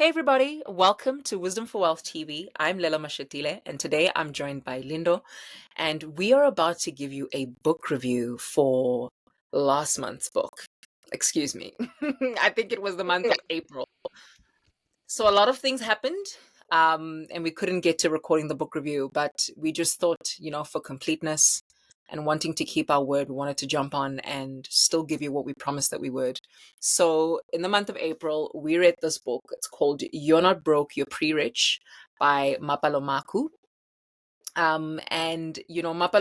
Hey everybody, welcome to Wisdom for Wealth TV. I'm Lelo and today I'm joined by Lindo, and we are about to give you a book review for last month's book. Excuse me. I think it was the month of April. So a lot of things happened, and we couldn't get to recording the book review, but we just thought, for completeness and wanting to keep our word, we wanted to jump on and still give you what we promised that we would. So in the month of April, we read this book. It's called You're Not Broke, You're Pre-Rich by Mapalo Makhu. Mapalo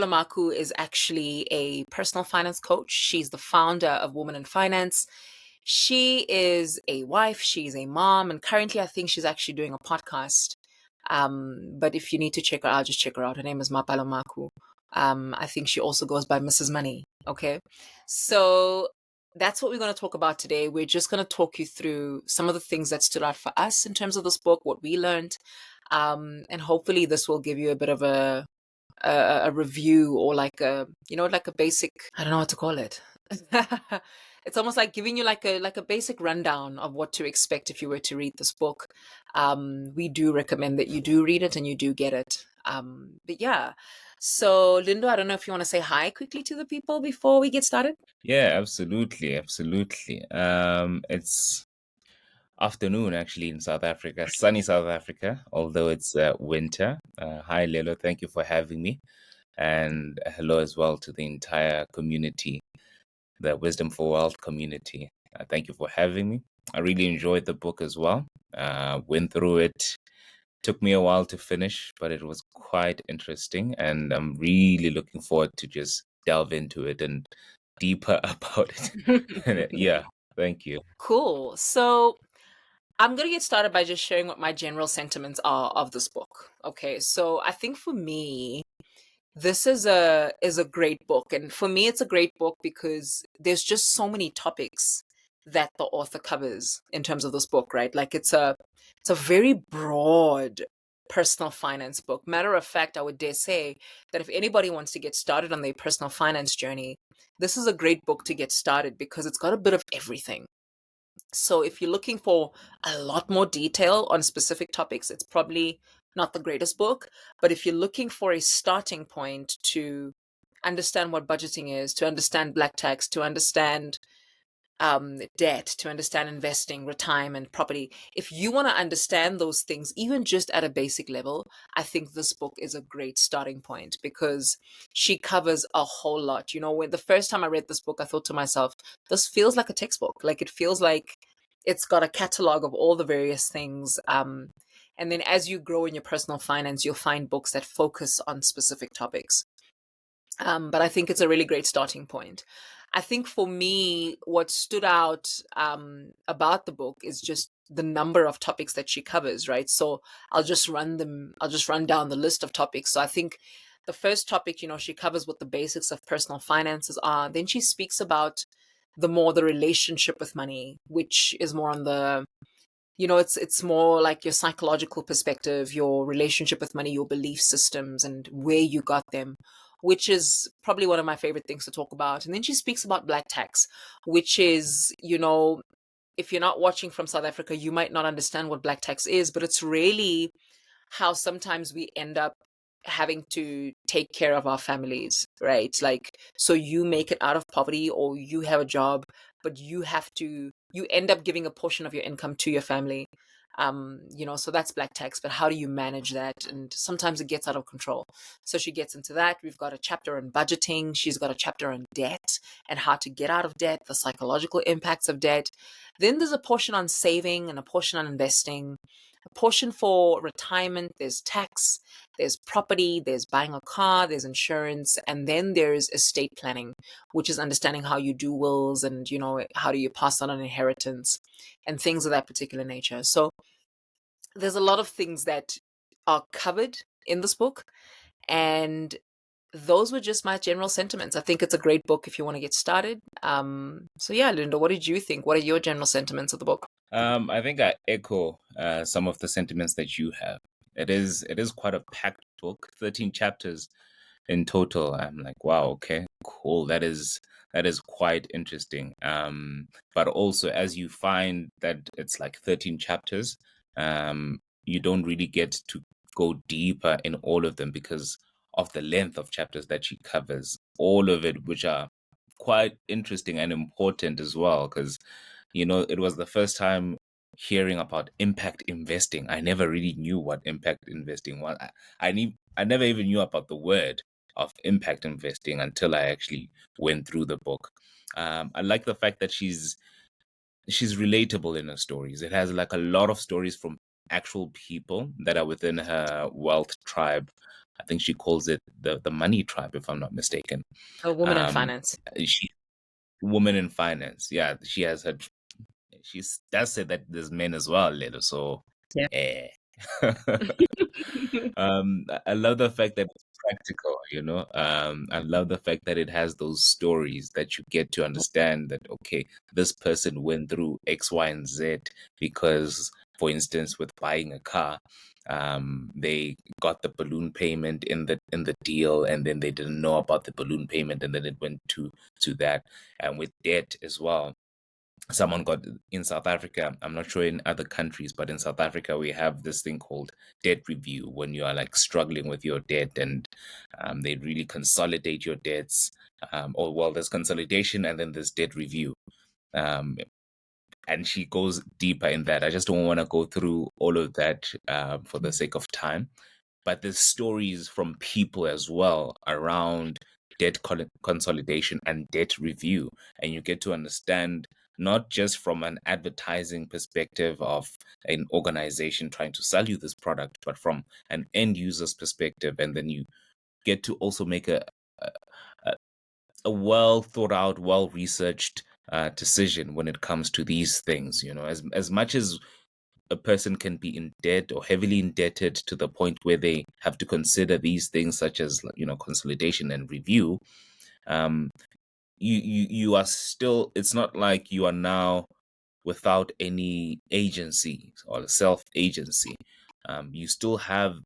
Makhu is actually a personal finance coach. She's the founder of Women in Finance. She is a wife, she's a mom, and currently I think she's actually doing a podcast. But if you need to check her out, just check her out. Her name is Mapalo Makhu. I think she also goes by Mrs. Money. Okay. So that's what we're going to talk about today. We're just going to talk you through some of the things that stood out for us in terms of this book, what we learned. And hopefully this will give you a bit of a review or like a basic, I don't know what to call it. It's almost like giving you like a basic rundown of what to expect if you were to read this book. We do recommend that you do read it and you do get it. But yeah. So Lindo, I don't know if you want to say hi quickly to the people before we get started. Yeah, absolutely, absolutely. It's afternoon actually in South Africa, sunny South Africa, although it's winter. Hi, Lelo. Thank you for having me. And hello as well to the entire community, the Wisdom for Wealth community. Thank you for having me. I really enjoyed the book as well. Went through it. Took me a while to finish, but it was quite interesting. And I'm really looking forward to just delve into it and deeper about it. Yeah, thank you. Cool. So I'm going to get started by just sharing what my general sentiments are of this book. Okay. So I think for me, this is a great book, and for me it's a great book because there's just so many topics that the author covers in terms of this book, right? Like it's a very broad personal finance book. Matter of fact, I would dare say that if anybody wants to get started on their personal finance journey, this is a great book to get started because it's got a bit of everything. So if you're looking for a lot more detail on specific topics, it's probably not the greatest book. But if you're looking for a starting point to understand what budgeting is, to understand black tax, to understand debt, to understand investing, retirement, property, if you want to understand those things, even just at a basic level, I think this book is a great starting point because she covers a whole lot. When the first time I read this book, I thought to myself, this feels like a textbook. Like it feels like it's got a catalog of all the various things. And then as you grow in your personal finance, you'll find books that focus on specific topics. But I think it's a really great starting point. I think for me, what stood out about the book is just the number of topics that she covers, right? So I'll just run down the list of topics. So I think the first topic, she covers what the basics of personal finances are. Then she speaks about the relationship with money, which is more on the it's more like your psychological perspective, your relationship with money, your belief systems, and where you got them, which is probably one of my favorite things to talk about. And then she speaks about black tax, which is, if you're not watching from South Africa, you might not understand what black tax is, but it's really how sometimes we end up having to take care of our families, right? Like, so you make it out of poverty or you have a job, but you end up giving a portion of your income to your family. So that's black tax, but how do you manage that? And sometimes it gets out of control. So she gets into that. We've got a chapter on budgeting. She's got a chapter on debt and how to get out of debt, the psychological impacts of debt. Then there's a portion on saving and a portion on investing, a portion for retirement. There's tax, there's property, there's buying a car, there's insurance, and then there's estate planning, which is understanding how you do wills and, how do you pass on an inheritance and things of that particular nature. So there's a lot of things that are covered in this book. And those were just my general sentiments. I think it's a great book if you want to get started. So yeah, Linda, what did you think? What are your general sentiments of the book? I think I echo some of the sentiments that you have. It is quite a packed book, 13 chapters in total. I'm like, wow, okay, cool. That is quite interesting. But also as you find that it's like 13 chapters, you don't really get to go deeper in all of them because of the length of chapters that she covers, all of it, which are quite interesting and important as well. Because, it was the first time hearing about impact investing. I never really knew what impact investing was. I never even knew about the word of impact investing until I actually went through the book. I like the fact that she's relatable in her stories. It has like a lot of stories from actual people that are within her wealth tribe. I think she calls it the money tribe, if I'm not mistaken. A woman in Um, finance. she woman in finance. Yeah, she has her. She does say that there's men as well, little. So, Yeah. eh. I love the fact that it's practical, I love the fact that it has those stories that you get to understand that, okay, this person went through X, Y, and Z because, for instance, with buying a car, they got the balloon payment in the deal, and then they didn't know about the balloon payment, and then it went to that. And with debt as well, someone got in South Africa. I'm not sure in other countries, but in South Africa, we have this thing called debt review when you are like struggling with your debt, and they really consolidate your debts. Or, well, there's consolidation and then there's debt review. Um, and she goes deeper in that. I just don't want to go through all of that for the sake of time, but there's stories from people as well around consolidation and debt review. And you get to understand not just from an advertising perspective of an organization trying to sell you this product, but from an end user's perspective. And then you get to also make a, a a well thought out, well researched decision when it comes to these things. As much as a person can be in debt or heavily indebted to the point where they have to consider these things such as, like, consolidation and review. um you are still, it's not like you are now without any agency or self agency. You still have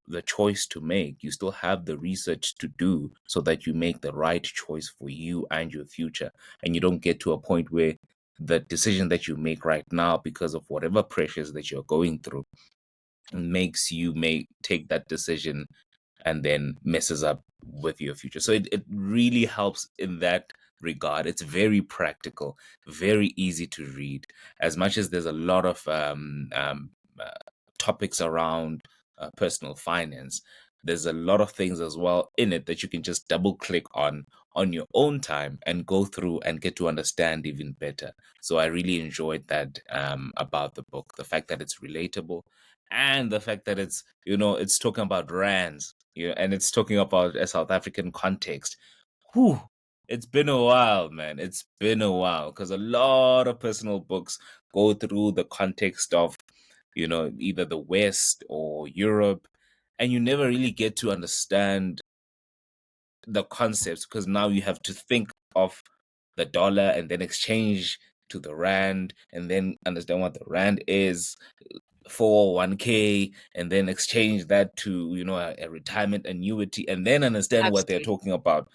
the choice to make, you still have the research to do so that you make the right choice for you and your future, and you don't get to a point where the decision that you make right now, because of whatever pressures that you're going through, makes you make take that decision and then messes up with your future. So it really helps in that regard. It's very practical, very easy to read. As much as there's a lot of uh, topics around personal finance, there's a lot of things as well in it that you can just double click on your own time and go through and get to understand even better. So I really enjoyed that about the book, the fact that it's relatable, and the fact that it's talking about rands, and it's talking about a South African context. Whew, it's been a while, man. It's been a while because a lot of personal books go through the context of, either the West or Europe, and you never really get to understand the concepts because now you have to think of the dollar and then exchange to the rand and then understand what the rand is for 1K, and then exchange that to, a retirement annuity, and then understand what they're Absolutely. talking about.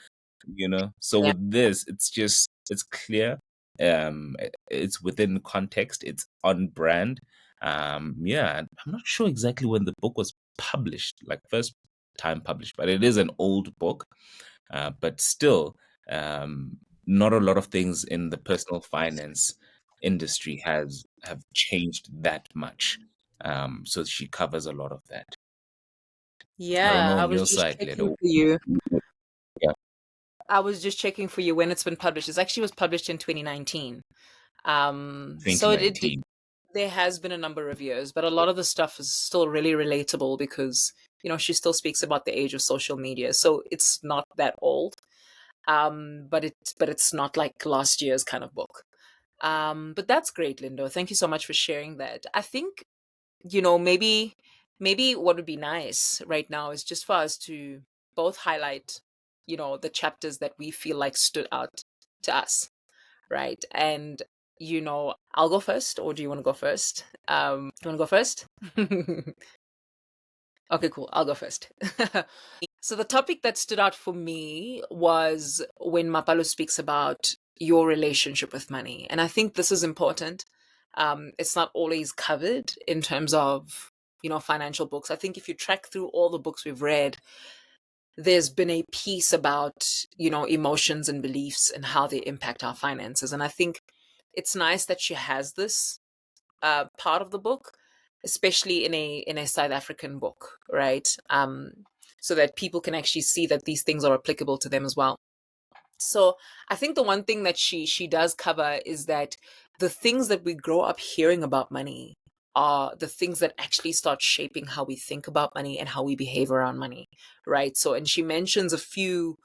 So Yeah. with this, it's clear, it's within context, it's on brand. Yeah, I'm not sure exactly when the book was published, like first time published, but it is an old book. But still, not a lot of things in the personal finance industry have changed that much. So she covers a lot of that. I don't Yeah, know I on was your just side, checking Ledo. for you. Yeah, I was just checking for you when it's been published. It actually was published in 2019. So2019. there has been a number of years, but a lot of the stuff is still really relatable because, she still speaks about the age of social media. So it's not that old. But it's not like last year's kind of book. But that's great, Lindo. Thank you so much for sharing that. I think, maybe what would be nice right now is just for us to both highlight, the chapters that we feel like stood out to us, right? And, I'll go first, or do you want to go first? Do you want to go first? Okay, cool. I'll go first. So the topic that stood out for me was when Mapalo speaks about your relationship with money. And I think this is important, It's not always covered in terms of, financial books. I think if you track through all the books we've read, there's been a piece about, emotions and beliefs and how they impact our finances. And I think it's nice that she has this part of the book, especially in a South African book, right? So that people can actually see that these things are applicable to them as well. So I think the one thing that she does cover is that the things that we grow up hearing about money are the things that actually start shaping how we think about money and how we behave around money, right? So, and she mentions a few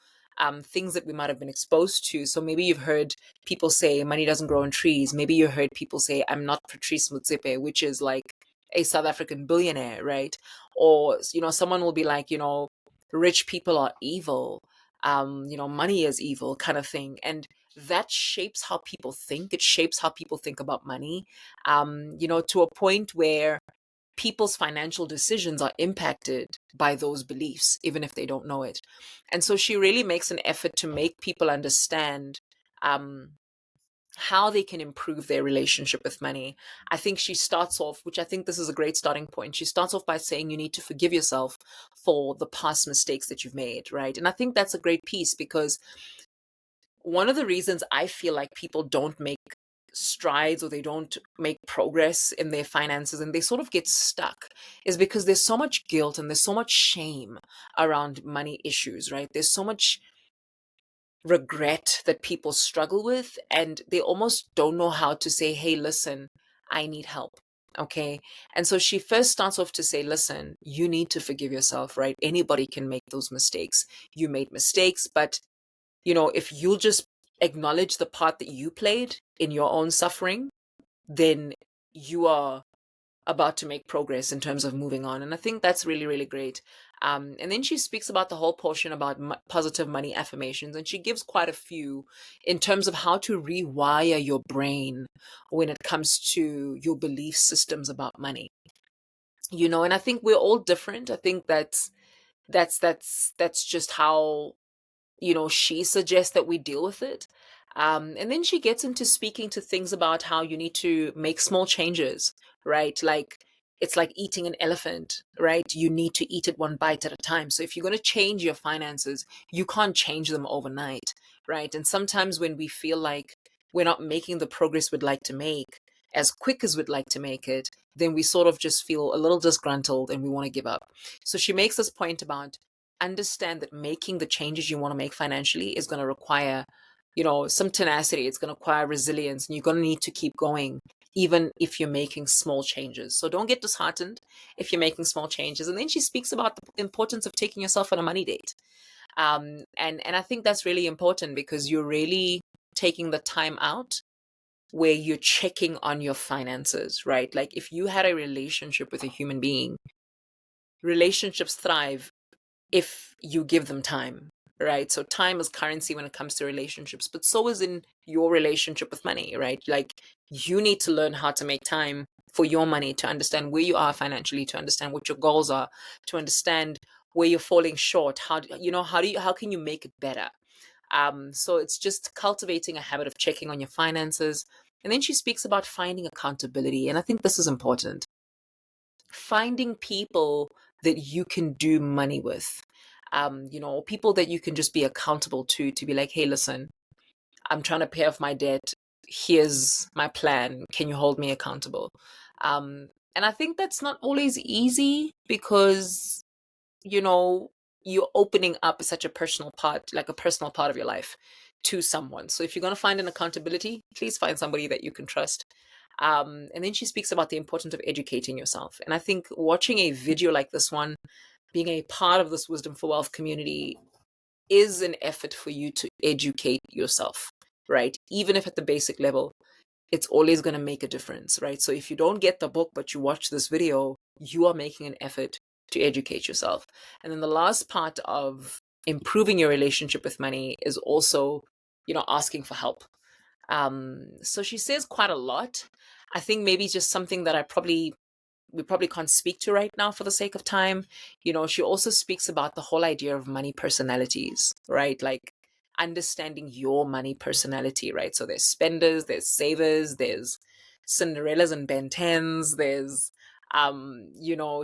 things that we might have been exposed to. So maybe you've heard people say money doesn't grow on trees. Maybe you heard people say I'm not Patrice Motsepe, which is like a South African billionaire, right? Or someone will be like, rich people are evil, money is evil kind of thing. And that shapes how people think. It shapes how people think about money, to a point where people's financial decisions are impacted by those beliefs, even if they don't know it. And so she really makes an effort to make people understand um, how they can improve their relationship with money. I think she starts off, which I think this is a great starting point. She starts off by saying you need to forgive yourself for the past mistakes that you've made, right? And I think that's a great piece because one of the reasons I feel like people don't make strides or they don't make progress in their finances and they sort of get stuck is because there's so much guilt and there's so much shame around money issues, right? There's so much regret that people struggle with, and they almost don't know how to say, hey, listen, I need help. Okay. And so she first starts off to say, listen, you need to forgive yourself, right? Anybody can make those mistakes. You made mistakes, but if you'll just acknowledge the part that you played in your own suffering, then you are about to make progress in terms of moving on. And I think that's really, really great. And then she speaks about the whole portion about positive money affirmations, and she gives quite a few in terms of how to rewire your brain when it comes to your belief systems about money. And I think we're all different. I think that's just how she suggests that we deal with it. And then she gets into speaking to things about how you need to make small changes, right? Like it's like eating an elephant, right? You need to eat it one bite at a time. So if you're going to change your finances, you can't change them overnight, right? And sometimes when we feel like we're not making the progress we'd like to make as quick as we'd like to make it, then we sort of just feel a little disgruntled and we want to give up. So she makes this point about understand that making the changes you want to make financially is going to require, some tenacity. It's going to require resilience, and you're going to need to keep going, even if you're making small changes. So don't get disheartened if you're making small changes. And then she speaks about the importance of taking yourself on a money date. And I think that's really important because you're really taking the time out where you're checking on your finances, right? Like if you had a relationship with a human being, relationships thrive if you give them time, right? So time is currency when it comes to relationships, but so is in your relationship with money, right? Like you need to learn how to make time for your money, to understand where you are financially, to understand what your goals are, to understand where you're falling short. How can you make it better? So it's just cultivating a habit of checking on your finances. And then she speaks about finding accountability. And I think this is important. Finding people that you can do money with, people that you can just be accountable to be like, hey, listen, I'm trying to pay off my debt. Here's my plan. Can you hold me accountable? And I think that's not always easy because, you know, you're opening up such a personal part, like a personal part of your life to someone. So if you're going to find an accountability, please find somebody that you can trust. And then she speaks about the importance of educating yourself. And I think watching a video like this one, being a part of this Wisdom for Wealth community, is an effort for you to educate yourself, right? Even if at the basic level, it's always going to make a difference, right? So if you don't get the book, but you watch this video, you are making an effort to educate yourself. And then the last part of improving your relationship with money is also, asking for help. So she says quite a lot. I think maybe just something that we probably can't speak to right now for the sake of time. She also speaks about the whole idea of money personalities, right? Like understanding your money personality, right? So there's spenders, there's savers, there's Cinderellas and Ben 10s. There's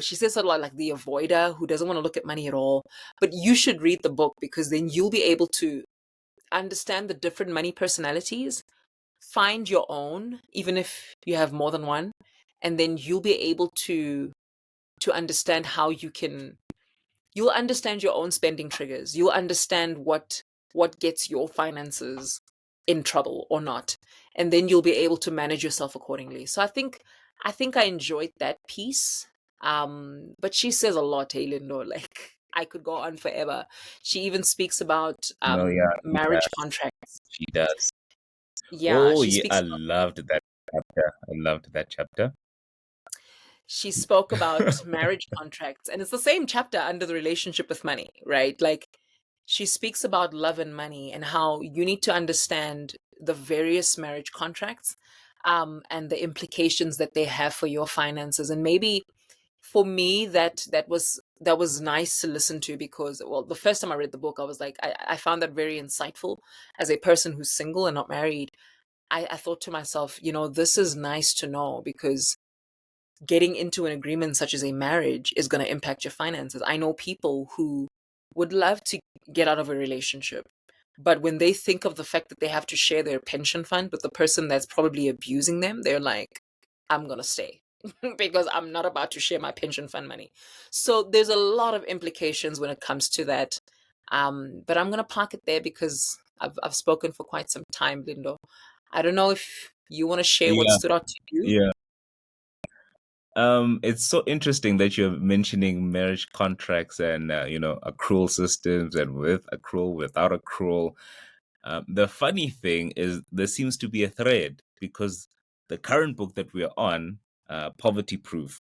she says sort of like the avoider who doesn't want to look at money at all. But you should read the book because then you'll be able to understand the different money personalities, find your own, even if you have more than one, and then you'll be able to understand how you'll understand your own spending triggers. You'll understand what gets your finances in trouble or not. And then you'll be able to manage yourself accordingly. So I think I enjoyed that piece. But she says a lot, hey Lindo, like I could go on forever. She even speaks about No, yeah, she marriage does. contracts. She does. Yeah, Oh, she yeah, I speaks loved that chapter. I loved that chapter. she spoke about marriage contracts, and it's the same chapter under the relationship with money, right? Like she speaks about love and money and how you need to understand the various marriage contracts, and the implications that they have for your finances. And maybe for me that was nice to listen to, because well, the first time I read the book I was like, I found that very insightful. As a person who's single and not married, I thought to myself, this is nice to know, because getting into an agreement such as a marriage is going to impact your finances. I know people who would love to get out of a relationship, but when they think of the fact that they have to share their pension fund with the person that's probably abusing them, they're like, I'm going to stay because I'm not about to share my pension fund money. So there's a lot of implications when it comes to that. But I'm going to park it there because I've spoken for quite some time, Lindo. I don't know if you want to share what Yeah, stood out to you. yeah. It's so interesting that you're mentioning marriage contracts and accrual systems and with accrual, without accrual. The funny thing is there seems to be a thread because the current book that we're on, Poverty Proof,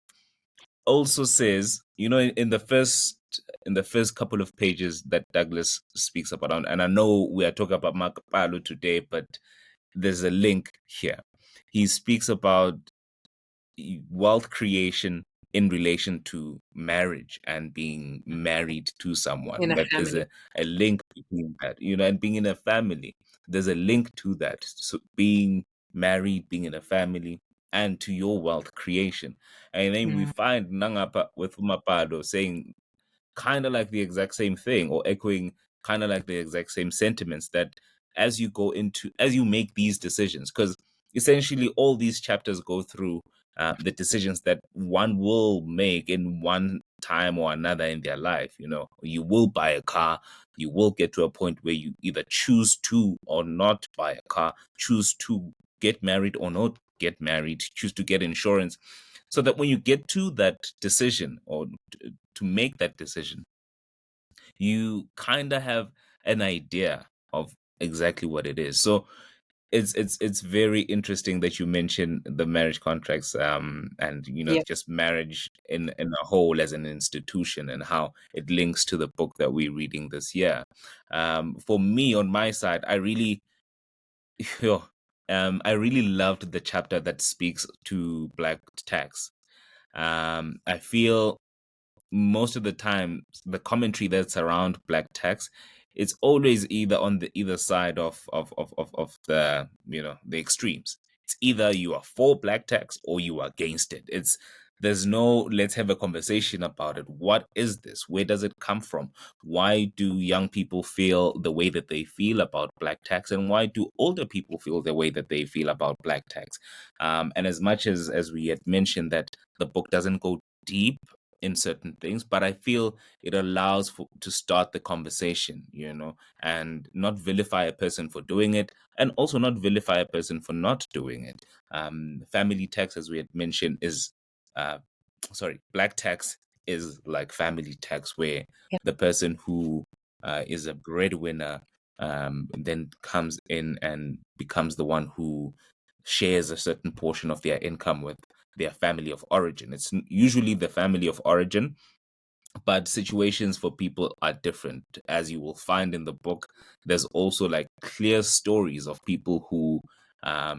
also says, in the first couple of pages that Douglas speaks about, and I know we are talking about Mapalo today, but there's a link here. He speaks about wealth creation in relation to marriage and being married to In someone, a that there's family. a link between that, and being in a family, there's a link to that. So being married, being in a family, and to your wealth creation. And then we Mm. find Nangapa with Mapado saying kind of like the exact same thing, or echoing kind of like the exact same sentiments, that as you make these decisions, because essentially all these chapters go through the decisions that one will make in one time or another in their life. You will buy a car, you will get to a point where you either choose to or not buy a car, choose to get married or not get married, choose to get insurance, so that when you get to that decision, or to make that decision, you kind of have an idea of exactly what it is. So it's very interesting that you mention the marriage contracts, and Yeah. just marriage in a whole as an institution, and how it links to the book that we're reading this year. For me, on my side, I really I really loved the chapter that speaks to black tax. I feel most of the time the commentary that's around black tax, it's always either on the either side of the the extremes. It's either you are for black tax or you are against it. There's no let's have a conversation about it. What is this? Where does it come from? Why do young people feel the way that they feel about black tax, and why do older people feel the way that they feel about black tax? And as much as we had mentioned that the book doesn't go deep in certain things, but I feel it allows to start the conversation, and not vilify a person for doing it, and also not vilify a person for not doing it. Family tax, as we had mentioned, is uh, sorry, black tax is like family tax, where Yeah. the person who is a breadwinner then comes in and becomes the one who shares a certain portion of their income with their family of origin. It's usually the family of origin, but situations for people are different. As you will find in the book, there's also like clear stories of people who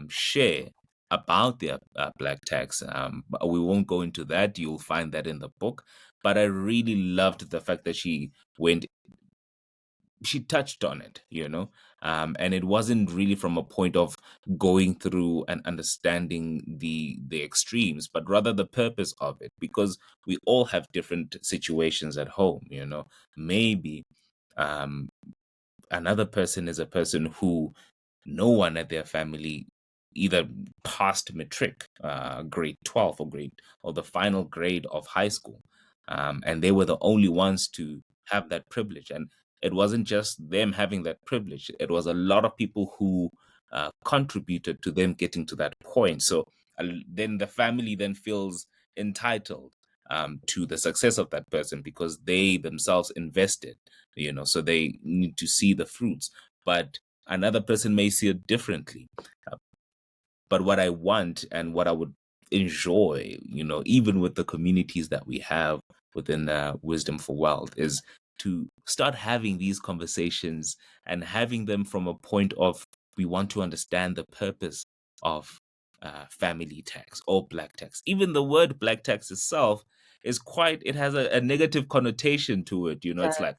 share about their black tax. But we won't go into that. You'll find that in the book. But I really loved the fact that she went she touched on it, and it wasn't really from a point of going through and understanding the extremes, but rather the purpose of it, because we all have different situations at home. Maybe um, another person is a person who no one at their family either passed matric, grade 12 or the final grade of high school, and they were the only ones to have that privilege. And it wasn't just them having that privilege; it was a lot of people who contributed to them getting to that point. So then the family then feels entitled to the success of that person because they themselves invested. So they need to see the fruits. But another person may see it differently. Uh, But what I want and what I would enjoy, even with the communities that we have within Wisdom for Wealth, is to start having these conversations and having them from a point of we want to understand the purpose of family tax or black tax. Even the word black tax itself it has a negative connotation to it. It's like,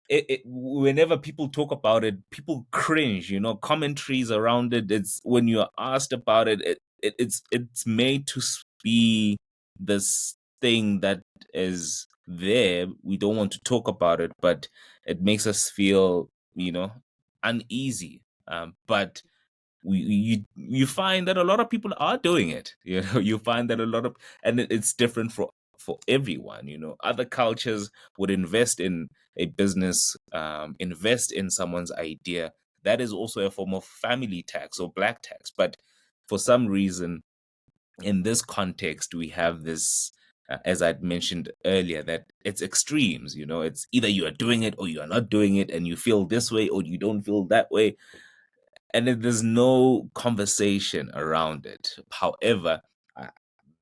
Yes. whenever people talk about it, people cringe. Commentaries around it. It's when you're asked about it, it's made to be this thing that is there. We don't want to talk about it, but it makes us feel, uneasy. But you find that a lot of people are doing it. You find that a lot of, and it's different for everyone. Other cultures would invest in a business, invest in someone's idea. That is also a form of family tax or black tax. But for some reason, in this context, we have this, as I'd mentioned earlier, that it's extremes. It's either you are doing it or you are not doing it, and you feel this way or you don't feel that way, and there's no conversation around it. However, uh,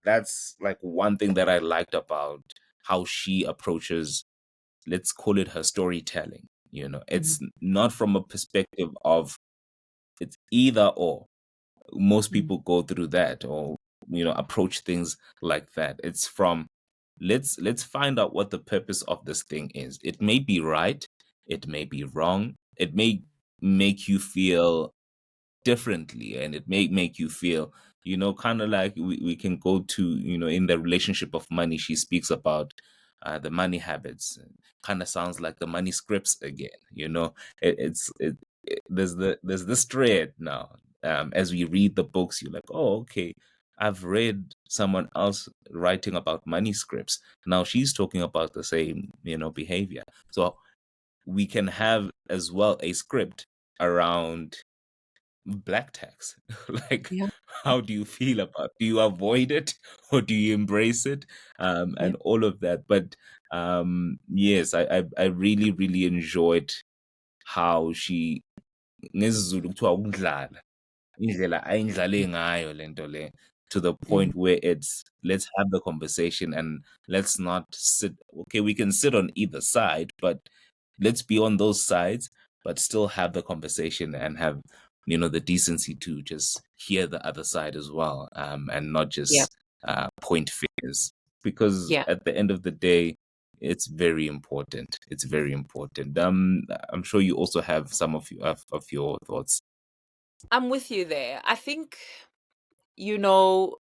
that's like one thing that I liked about how she approaches, let's call it, her storytelling. Mhm. It's not from a perspective of it's either or. Most Mhm. people go through that, or approach things like that. It's from, let's find out what the purpose of this thing is. It may be right, it may be wrong, it may make you feel differently, and it may make you feel, kind of like we can go to, in the relationship of money, she speaks about the money habits. Kind of sounds like the money scripts again. There's this thread now. As we read the books, you're like, oh, okay, I've read someone else writing about money scripts. Now she's talking about the same, behavior. So we can have as well a script around black tax. Like, Yeah. how do you feel about, do you avoid it or do you embrace it, Yeah. and all of that. But yes, I really really enjoyed how she, ngesiZulu kuthiwa ukudlala, indlela ayindlale ngayo lento le, to the Mhm. point where it's, let's have the conversation and let's not sit. Okay, we can sit on either side, but let's be on those sides, but still have the conversation and have, the decency to just hear the other side as well, and not Yeah. just point fingers, because Yeah. at the end of the day, it's very important. It's very important. I'm sure you also have some of your thoughts. I'm with you there. I think, you know,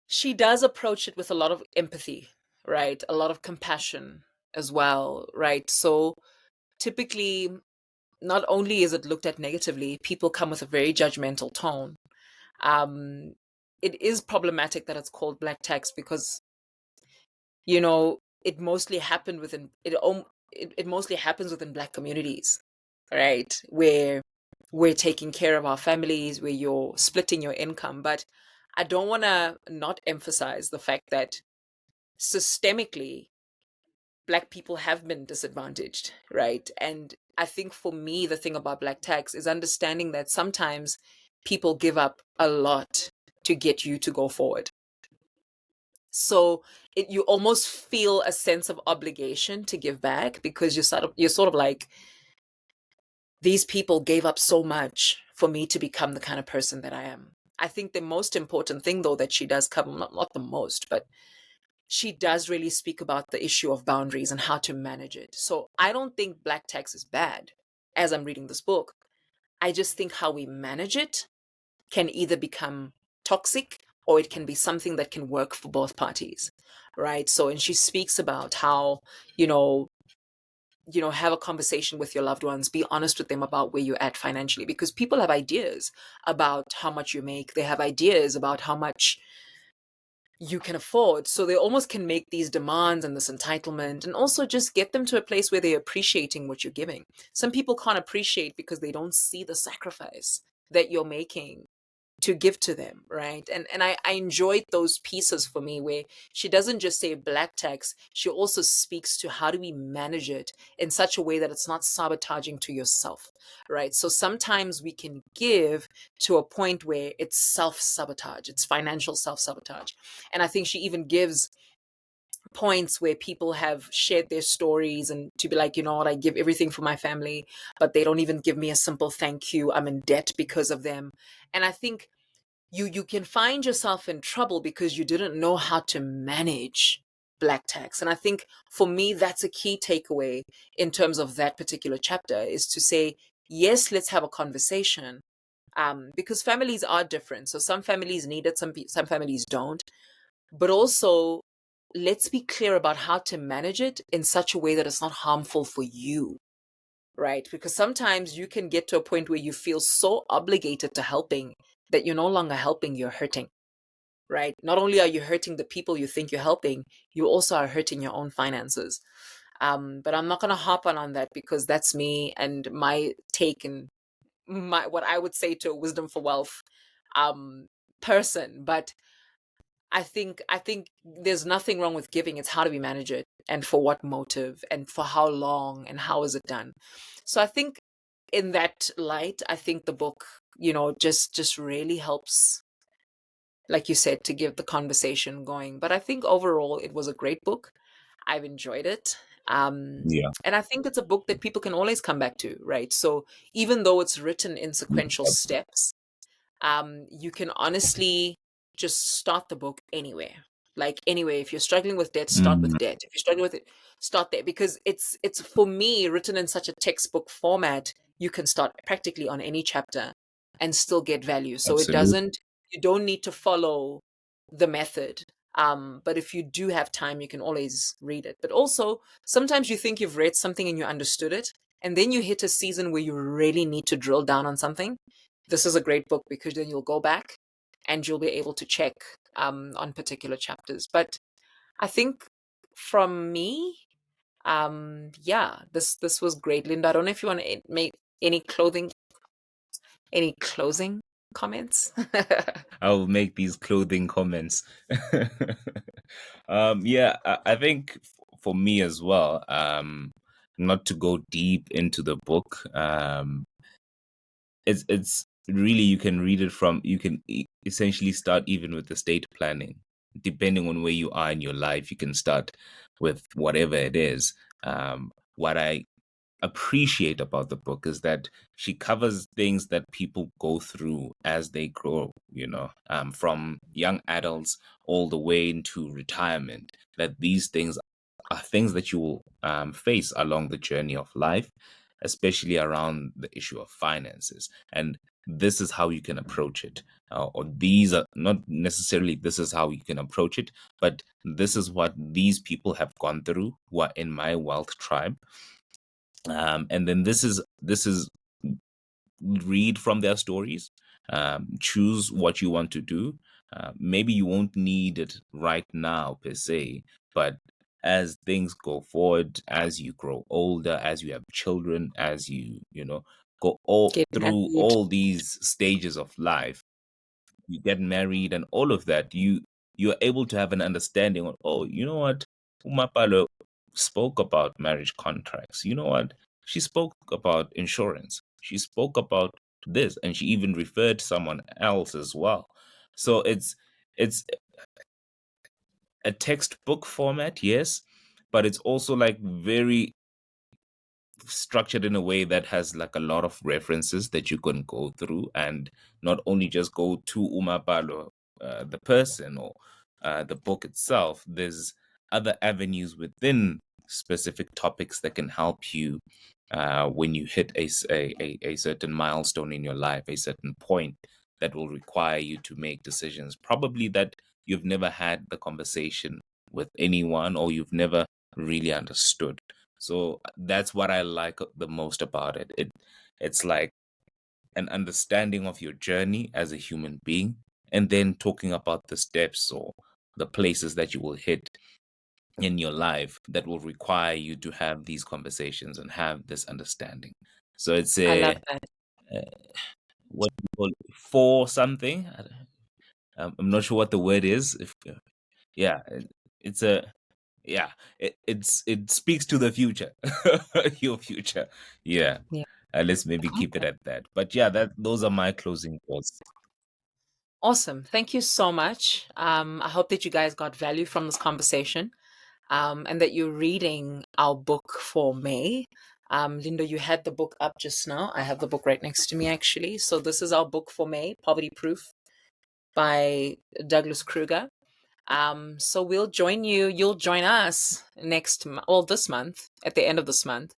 she does approach it with a lot of empathy, right? A lot of compassion as well, right? So typically, not only is it looked at negatively, people come with a very judgmental tone. Um, it is problematic that it's called black tax because, it mostly happened within it mostly happens within black communities, right? Where we're taking care of our families, where you're splitting your income. But I don't want to not emphasize the fact that systemically black people have been disadvantaged, right? And I think for me, the thing about black tax is understanding that sometimes people give up a lot to get you to go forward. So you almost feel a sense of obligation to give back because you're sort of like, these people gave up so much for me to become the kind of person that I am. I think the most important thing though that she does cover, not the most, but she does really speak about the issue of boundaries and how to manage it. So I don't think black tax is bad as I'm reading this book. I just think how we manage it can either become toxic or it can be something that can work for both parties, right? So, and she speaks about how, you know, have a conversation with your loved ones, be honest with them about where you're at financially, because people have ideas about how much you make. They have ideas about how much you can afford. So they almost can make these demands and this entitlement, and also just get them to a place where they're appreciating what you're giving. Some people can't appreciate because they don't see the sacrifice that you're making to give to them, right? And I enjoyed those pieces for me where she doesn't just say black tax, she also speaks to how do we manage it in such a way that it's not sabotaging to yourself, right? So sometimes we can give to a point where it's self-sabotage, it's financial self-sabotage. And I think she even gives points where people have shared their stories and to be like, you know what, I give everything for my family, but they don't even give me a simple thank you. I'm in debt because of them. And I think you can find yourself in trouble because you didn't know how to manage black tax. And I think for me that's a key takeaway in terms of that particular chapter, is to say, yes, let's have a conversation, because families are different. So some families need it, some families don't. But also, let's be clear about how to manage it in such a way that it's not harmful for you, right? Because sometimes you can get to a point where you feel so obligated to helping that you're no longer helping, you're hurting, right? Not only are you hurting the people you think you're helping, you also are hurting your own finances. But I'm not going to hop on that because that's me and my take and my what I would say to a wisdom for wealth um, person. But I think there's nothing wrong with giving. It's how do we manage it and for what motive and for how long and how is it done. So I think in that light, I think the book, just really helps, like you said, to give the conversation going. But I think overall it was a great book. I've enjoyed it. Yeah. And I think it's a book that people can always come back to, right? So even though it's written in sequential steps, you can honestly just start the book anywhere. Like anywhere, if you're struggling with debt, start with Mm, debt. If you're struggling with it, start there, because it's for me written in such a textbook format. You can start practically on any chapter and still get value. So it absolutely. doesn't. You don't need to follow the method. But if you do have time, you can always read it. But also, sometimes you think you've read something and you understood it, and then you hit a season where you really need to drill down on something. This is a great book because then you'll go back and you'll be able to check on particular chapters. But I think from me, yeah, this was great, Linda. I don't know if you want to make any closing comments. I'll make these clothing comments. Yeah, I think for me as well, not to go deep into the book, it's really, you can read it from, you can essentially start even with estate planning. Depending on where you are in your life, you can start with whatever it is. What I appreciate about the book is that she covers things that people go through as they grow, from young adults all the way into retirement, that these things are things that you will face along the journey of life, especially around the issue of finances. And this is how you can approach it. Or these are not necessarily this is how you can approach it, but this is what these people have gone through who are in my wealth tribe. And then this is read from their stories, choose what you want to do. Maybe you won't need it right now per se, but as things go forward, as you grow older, as you have children, as you go all Get through married. all these stages of life, you get married and all of that, you're able to have an understanding of, oh, you know what, Mapalo spoke about marriage contracts. You know what, she spoke about insurance, she spoke about this, and she even referred someone else as well. So it's a textbook format, yes, but it's also like very structured in a way that has like a lot of references that you can go through, and not only just go to Umapalo, the person, or the book itself, there's other avenues within specific topics that can help you when you hit a certain milestone in your life, a certain point that will require you to make decisions, probably that you've never had the conversation with anyone or you've never really understood. So that's what I like the most about it. It's like an understanding of your journey as a human being, and then talking about the steps or the places that you will hit in your life that will require you to have these conversations and have this understanding. So it's I love a, that. uh what do you call it, for something. I'm not sure what the word is. If yeah, it's a yeah. It speaks to the future, your future. Yeah. Yeah. Let's maybe keep it Okay. at that. But yeah, that those are my closing thoughts. Awesome. Thank you so much. I hope that you guys got value from this conversation, and that you're reading our book for May. Lindo, you had the book up just now. I have the book right next to me, actually. So this is our book for May, Poverty Proof by Douglas Kruger. So we'll join you. You'll join us well, this month, at the end of this month,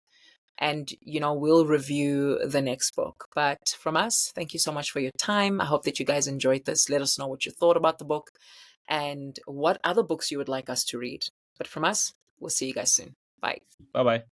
and we'll review the next book. But from us, thank you so much for your time. I hope that you guys enjoyed this. Let us know what you thought about the book and what other books you would like us to read. But from us, we'll see you guys soon. Bye. Bye bye.